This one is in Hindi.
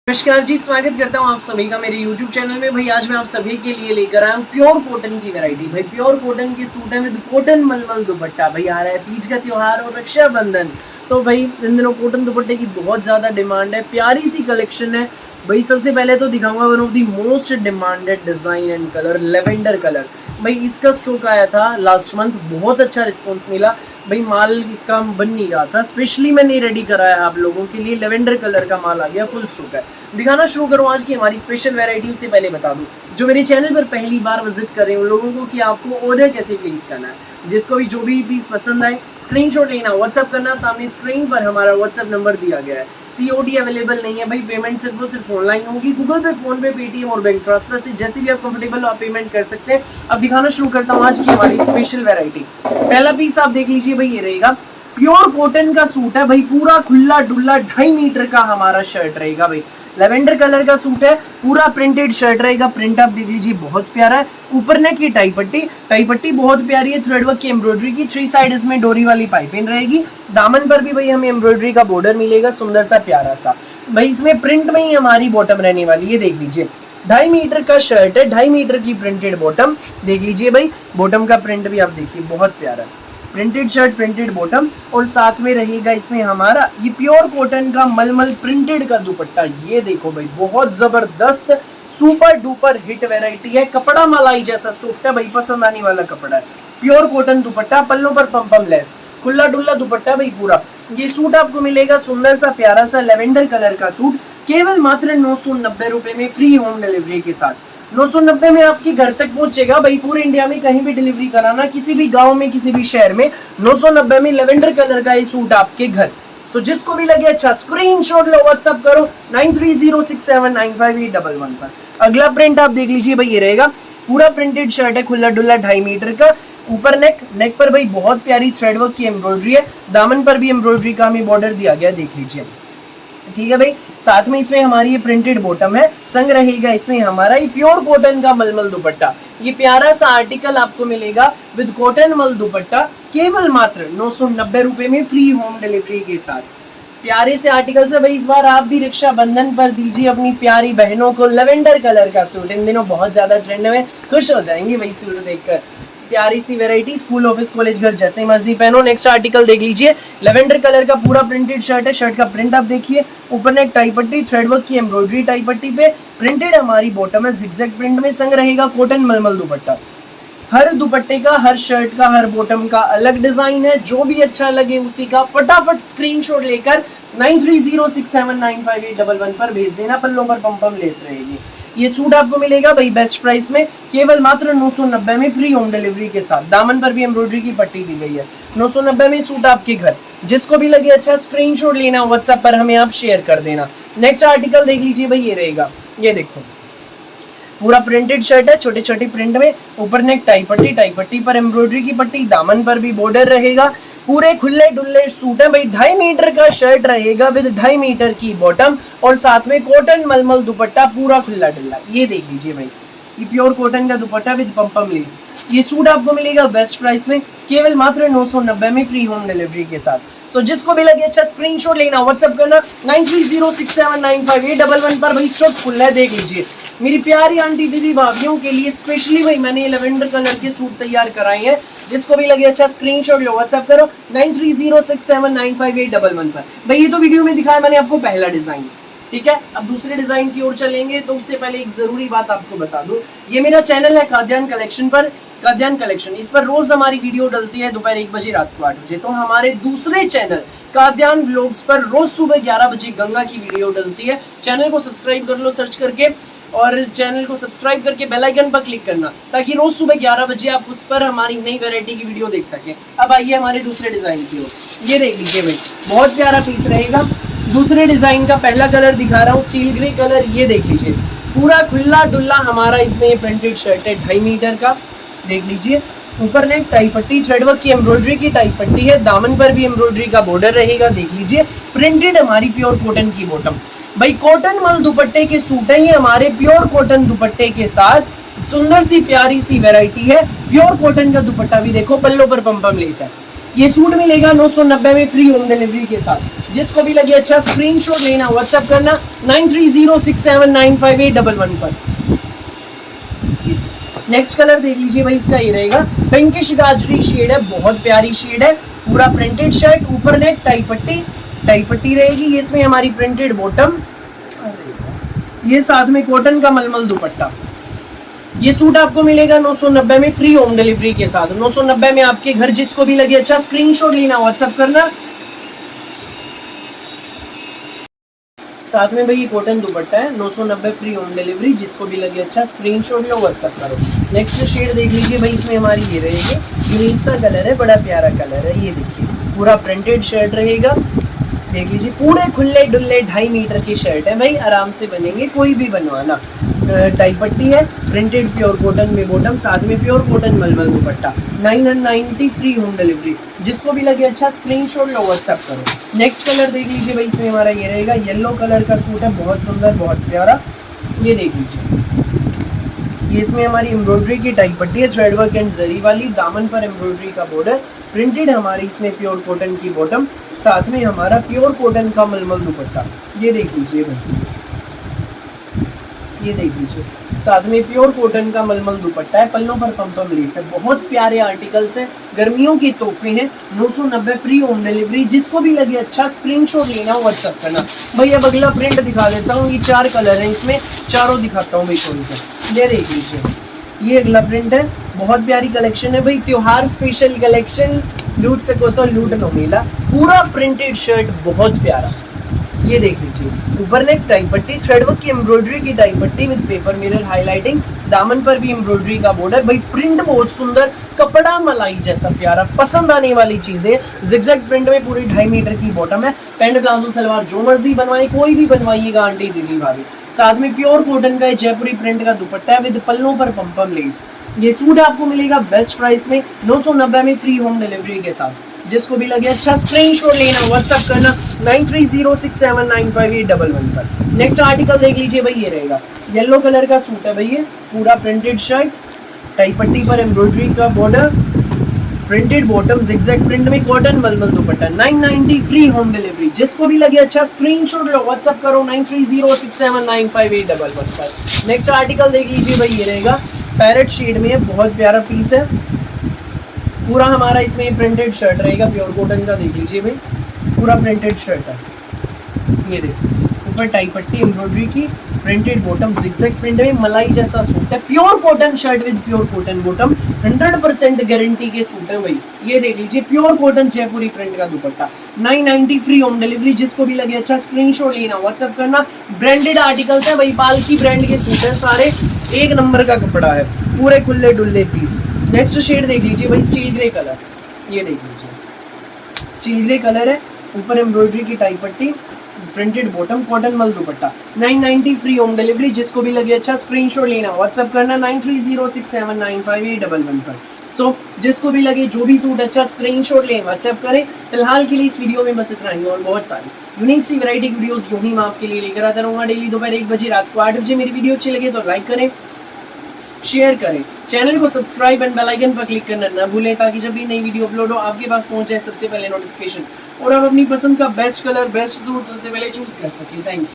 नमस्कार जी, स्वागत करता हूँ आप सभी का मेरे YouTube चैनल में। भाई आज मैं आप सभी के लिए लेकर आया हूँ प्योर कॉटन की वैरायटी। भाई प्योर कॉटन के सूट है विद कॉटन मलमल दुपट्टा। भाई आ रहा है तीज का त्योहार और रक्षाबंधन, तो भाई इन दिनों कॉटन दुपट्टे की बहुत ज़्यादा डिमांड है। प्यारी सी कलेक्शन है। भाई सबसे पहले तो दिखाऊंगा one of the most demanded design and colour, lavender colour. भाई इसका स्टॉक आया था लास्ट मंथ, बहुत अच्छा रिस्पॉन्स मिला। भाई माल इसका बन नहीं रहा था, स्पेशली मैंने रेडी कराया है आप लोगों के लिए। लेवेंडर कलर का माल आ गया, फुल स्टॉक है। दिखाना शुरू करूँ आज की हमारी स्पेशल वैरायटी। उससे पहले बता दूं, जो मेरे चैनल पर पहली बार विजिट कर रहे हैं उन लोगों को कि आपको ऑर्डर कैसे प्लेस करना है। जिसको भी जो भी पीस पसंद आए स्क्रीनशॉट लेना, व्हाट्सअप करना। सामने स्क्रीन पर हमारा व्हाट्सअप नंबर दिया गया है। सीओडी अवेलेबल नहीं है भाई, पेमेंट सिर्फ और सिर्फ ऑनलाइन होगी। गूगल पे, फोन पे, पेटीएम और बैंक ट्रांसफर से जैसे भी आप कंफर्टेबल हो आप पेमेंट कर सकते हैं। अब दिखाना शुरू करता हूँ आज की हमारी स्पेशल वैरायटी। पहला पीस आप देख लीजिए भाई, ये रहेगा प्योर कॉटन का सूट है भाई, पूरा खुला डुल्ला 2.5 मीटर का हमारा शर्ट रहेगा भाई। लेवेंडर कलर का सूट है, पूरा प्रिंटेड शर्ट रहेगा। प्रिंट आप देख लीजिए बहुत प्यारा है। ऊपर नेक की टाई पट्टी बहुत प्यारी है, थ्रेड वर्क की एम्ब्रॉयडरी की। 3 साइड इसमें डोरी वाली पाइपिंग रहेगी। दामन पर भी भाई हमें एम्ब्रॉयडरी का बॉर्डर मिलेगा, सुंदर सा प्यारा सा। भाई इसमें प्रिंट में ही हमारी बॉटम रहने वाली है, देख लीजिए 2.5 मीटर का शर्ट है, 2.5 मीटर की प्रिंटेड बॉटम। देख लीजिए भाई बॉटम का प्रिंट भी आप देखिए बहुत प्यारा है। प्रिंटेड शर्ट, प्रिंटेड बॉटम और साथ में रहेगा इसमें हमारा ये प्योर कॉटन का मलमल प्रिंटेड का दुपट्टा। ये देखो भाई बहुत जबरदस्त सुपर डुपर हिट वैरायटी है। कपड़ा मलाई जैसा सॉफ्ट है भाई, पसंद आने वाला कपड़ा है। प्योर कॉटन दुपट्टा, पल्लों पर पम लेस, खुला डुल्ला दुपट्टा भाई पूरा। ये सूट आपको मिलेगा सुंदर सा प्यारा सा लेवेंडर कलर का सूट, केवल मात्र 990 रुपए में, फ्री होम डिलीवरी के साथ। 990 में आपके घर तक पहुंचेगा भाई, पूरे इंडिया में कहीं भी डिलीवरी कराना, किसी भी गांव में, किसी भी शहर में। 990 में लेवेंडर कलर का ये सूट आपके घर। सो जिसको भी लगे अच्छा स्क्रीनशॉट लो, व्हाट्सअप करो 9306795811 पर। अगला प्रिंट आप देख लीजिए भाई, ये रहेगा पूरा प्रिंटेड शर्ट है, खुला डुल्ला 2.5 मीटर का। ऊपर नेक पर भाई बहुत प्यारी थ्रेड वर्क की एम्ब्रॉयडरी है। दामन पर भी एम्ब्रॉयडरी का हमें बॉर्डर दिया गया, देख लीजिए। ठीक है भाई, साथ में इसमें हमारी ये प्रिंटेड बॉटम है, संग रहेगा इसमें हमारा ये प्योर कॉटन का मलमल दुपट्टा। ये प्यारा सा आर्टिकल आपको मिलेगा विद कॉटन मल दुपट्टा, केवल मात्र 990 रुपए में, फ्री होम डिलीवरी के साथ। प्यारे से आर्टिकल से भाई इस बार आप भी रक्षाबंधन पर दीजिए अपनी प्यारी बहनों को लेवेंडर कलर का सूट। इन दिनों बहुत ज्यादा ट्रेंड में, खुश हो जाएंगे भाई सूट देखकर। प्यारी सी वैरायटी, स्कूल, ऑफिस, कॉलेज, घर जैसे मर्जी पहनो। नेक्स्ट आर्टिकल देख लीजिए, लेवेंडर कलर का पूरा प्रिंटेड शर्ट है। शर्ट का प्रिंट आप देखिए, ऊपर नेक टाई पट्टी, थ्रेड वर्क की एम्ब्रॉयडरी टाई पट्टी पे। प्रिंटेड हमारी बॉटम है जिगजैग प्रिंट में, संग रहेगा कॉटन मलमल दुपट्टा। हर दुपट्टे का, हर शर्ट का, हर बॉटम का अलग डिजाइन है। जो भी अच्छा लगे उसी का फटाफट स्क्रीनशॉट लेकर 9306795811 पर भेज देना। पल्लों पर पम लेस रहेगी। ये सूट आपको मिलेगा भाई बेस्ट प्राइस में, केवल मात्र 990 में, फ्री होम डिलीवरी के साथ। दामन पर भी एम्ब्रॉयडरी की पट्टी दी गई है। 990 में सूट आपके घर। जिसको भी लगे अच्छा स्क्रीनशॉट लेना, व्हाट्सएप पर हमें आप शेयर कर देना। नेक्स्ट आर्टिकल देख लीजिए भाई, ये रहेगा, ये देखो पूरा प्रिंटेड शर्ट है, छोटे छोटे प्रिंट में। ऊपर नेक टाई पट्टी पर एम्ब्रॉयडरी की पट्टी, दामन पर भी बॉर्डर रहेगा। पूरे खुले डुल्ले सूट है भाई, 2.5 मीटर का शर्ट रहेगा विद 2.5 मीटर की बॉटम और साथ में कॉटन मलमल दुपट्टा, पूरा खुला डुल्ला। ये देख लीजिए भाई, ये प्योर कॉटन का दुपट्टा विद पम लेस। ये सूट आपको मिलेगा बेस्ट प्राइस में, केवल मात्र 990 में, फ्री होम डिलीवरी के साथ। सो जिसको भी लगे अच्छा स्क्रीनशॉट लेना, व्हाट्सएप करना 9306795811 पर। भाई स्टॉक फुल है, देख लीजिए। मेरी प्यारी आंटी दीदी भाभियों के लिए स्पेशली भाई मैंने ये लेवेंडर कलर के सूट तैयार कराए हैं। जिसको भी लगे अच्छा स्क्रीनशॉट लो, व्हाट्सएप करो 9306795811 पर। भाई ये तो वीडियो में दिखाया मैंने आपको पहला डिजाइन, ठीक है। अब दूसरे डिजाइन की ओर चलेंगे तो उससे पहले एक जरूरी बात आपको बता दूं, ये मेरा चैनल है खाद्यान्न कलेक्शन पर, खाद्यान्न कलेक्शन। इस पर रोज हमारी वीडियो डलती है दोपहर 1 बजे, रात को 8 बजे। तो हमारे दूसरे चैनल खाद्यान्न व्लॉग्स पर रोज सुबह 11 बजे गंगा की वीडियो डलती है। चैनल को सब्सक्राइब कर लो सर्च करके, और चैनल को सब्सक्राइब करके बेल आइकन पर क्लिक करना, ताकि रोज सुबह 11 बजे आप उस पर हमारी नई वैरायटी की वीडियो देख सकें। अब आइए हमारे दूसरे डिजाइन की ओर। ये देख लीजिए भाई, बहुत प्यारा पीस रहेगा। दूसरे डिजाइन का पहला कलर दिखा रहा हूँ, स्टील ग्रे कलर। ये देख लीजिए पूरा खुला डुल्ला हमारा इसमें प्रिंटेड शर्ट है, 2.5 मीटर का। देख लीजिए ऊपर नेक टाई पट्टी, थ्रेड वर्क की एम्ब्रॉयडरी की टाई पट्टी है। दामन पर भी एम्ब्रॉयडरी का बॉर्डर रहेगा, देख लीजिए। प्रिंटेड हमारी प्योर कॉटन की बॉटम। भाई कॉटन मल दुपट्टे के सूट है ये हमारे, प्योर कॉटन दुपट्टे के साथ सुंदर सी प्यारी सी वैरायटी है। प्योर कॉटन का दुपट्टा भी देखो, पल्लों पर पम लेस है। ये सूट मिलेगा 990 में फ्री होम डिलीवरी के साथ। जिसको भी लगे अच्छा स्क्रीनशॉट लेना, व्हाट्सएप करना 9306795811 पर। नेक्स्ट कलर देख लीजिए भाई, इसका ये रहेगा पिंकिश गाजरी शेड है, बहुत प्यारी शेड है। पूरा प्रिंटेड शर्ट, ऊपर नेक टाई पट्टी रहेगी। ये इसमें हमारी प्रिंटेड बॉटम, ये साथ में कॉटन का मलमल दुपट्टा। ये सूट आपको मिलेगा 990 में फ्री होम डिलीवरी के साथ। 990 में आपके घर। जिसको भी लगे अच्छा स्क्रीनशॉट लेना, व्हाट्सएप करना। साथ में भाई ये कॉटन दुपट्टा है, 990 फ्री होम डिलीवरी। जिसको भी लगे अच्छा स्क्रीनशॉट लो, व्हाट्सएप करो। नेक्स्ट शेड देख लीजिए भाई, इसमें हमारी ये रहेगी यूनिक सा कलर है, बड़ा प्यारा कलर है। ये देखिए पूरा प्रिंटेड शर्ट रहेगा, देख लीजिए पूरे खुले डुल्ले 2.5 मीटर की शर्ट है भाई, आराम से बनेंगे, कोई भी बनवाना। टाई पट्टी है, प्रिंटेड प्योर कॉटन में बॉटम, साथ में प्योर कॉटन मलमल दुपट्टा। 990 फ्री होम डिलीवरी। जिसको भी लगे अच्छा स्क्रीनशॉट लो, व्हाट्सएप करो। नेक्स्ट कलर देख लीजिए भाई, इसमें हमारा ये रहेगा येलो कलर का सूट है, बहुत सुंदर बहुत प्यारा। ये देख लीजिए, ये इसमें हमारी एम्ब्रॉयडरी की टाई पट्टी है, थ्रेड वर्क एंड जरी वाली। दामन पर एम्ब्रॉयडरी का बॉर्डर, प्रिंटेड हमारी इसमें प्योर कॉटन की बॉटम, साथ में हमारा प्योर कॉटन का मलमल दुपट्टा। ये देख लीजिए भाई, ये देख लीजिए साथ में प्योर कॉटन का मलमल दुपट्टा है, पल्लों पर पम्पम लेस है। बहुत प्यारे आर्टिकल्स हैं, गर्मियों के तोहफे हैं। 990 फ्री होम डिलीवरी। जिसको भी लगे अच्छा स्क्रीनशॉट लेना, व्हाट्सएप करना। भाई अब अगला प्रिंट दिखा देता हूँ, ये 4 कलर हैं, इसमें चारों दिखाता हूँ भाई थोड़ी सा। ये देख लीजिए, ये अगला प्रिंट है, बहुत प्यारी कलेक्शन है भाई, त्योहार स्पेशल कलेक्शन। लूट सको तो लूट लो मेला। पूरा प्रिंटेड शर्ट, बहुत प्यारा। ये देख लीजिए, ऊपर नेक टाई पट्टी, थ्रेडवर्क की एम्ब्रॉयडरी की टाई पट्टी विद पेपर मिरर हाईलाइटिंग। दामन पर भी एम्ब्रॉयडरी का बॉर्डर। भाई प्रिंट बहुत सुंदर, कपड़ा मलाई जैसा प्यारा, पसंद आने वाली चीजें। जिगजैग प्रिंट में पूरी 2.5 मीटर की बॉटम है। पैंट प्लाजो सलवार जो मर्जी बनवाए, कोई भी बनवाइएगा आंटी दीदी भाभी। साथ में प्योर कॉटन का जयपुरी प्रिंट का दुपट्टा है विद पल्लों पर पम्पम लेस। ये सूट आपको मिलेगा बेस्ट प्राइस में 990 में फ्री होम डिलीवरी के साथ। जिसको भी लगे अच्छा स्क्रीनशॉट लेना, व्हाट्सएप करना 9306795811 पर। नेक्स्ट आर्टिकल देख लीजिए भाई, ये रहेगा येलो कलर का सूट है भाई, ये पूरा प्रिंटेड शर्ट, टाई पट्टी पर एम्ब्रॉयडरी का border, printed bottom, zigzag print में कॉटन मलमल दुपट्टा। 990 फ्री होम डिलीवरी। जिसको भी लगे अच्छा स्क्रीनशॉट लो, व्हाट्सएप करो 9306795811 पर। नेक्स्ट आर्टिकल देख लीजिए भाई, ये रहेगा पैरेट शेड में, बहुत प्यारा पीस है। पूरा हमारा इसमें प्रिंटेड शर्ट रहेगा, प्योर कॉटन का। देख लीजिए भाई, पूरा प्रिंटेड शर्ट है। ये देखो, ऊपर टाई पट्टी एम्ब्रॉयडरी की, प्रिंटेड बॉटम, जिगजैग प्रिंट में मलाई जैसा सूट है। Pure cotton shirt with pure cotton bottom, 100% guarantee के सूट है भाई। ये देख लीजिए, प्योर कॉटन जयपुरी प्रिंट का दुपट्टा। 990 फ्री होम डिलीवरी। जिसको भी लगे अच्छा स्क्रीनशॉट लेना, व्हाट्सएप करना। ब्रांडेड आर्टिकल्स है भाई, पालकी ब्रांड के सूट है सारे, एक नंबर का कपड़ा है, पूरे खुले डुल्ले पीस। नेक्स्ट शेड देख लीजिए भाई, स्टील ग्रे कलर। ये देख लीजिए, स्टील ग्रे कलर है, ऊपर एम्ब्रॉयडरी की टाई पट्टी, प्रिंटेड बॉटम, कॉटन मल दुपट्टा। 990 फ्री होम डिलीवरी। जिसको भी लगे अच्छा स्क्रीनशॉट लेना, व्हाट्सएप करना 9306795811 पर। सो जिसको भी लगे जो भी सूट अच्छा स्क्रीनशॉट लें, व्हाट्सएप करें। फिलहाल के लिए इस वीडियो में बस इतना ही, और बहुत सारी यूनिक सी वैरायटी वीडियोस यूं ही मैं आपके लिए लेकर आता रहूँगा डेली दोपहर 1 बजे, रात को 8 बजे। मेरी वीडियो अच्छी लगे तो लाइक करें, शेयर करें, चैनल को सब्सक्राइब एंड बेल आइकन पर क्लिक करना ना भूलें, ताकि जब भी नई वीडियो अपलोड हो आपके पास पहुंच जाए सबसे पहले नोटिफिकेशन, और आप अपनी पसंद का बेस्ट कलर, बेस्ट सूट सबसे पहले चूज कर सकें। Thank you.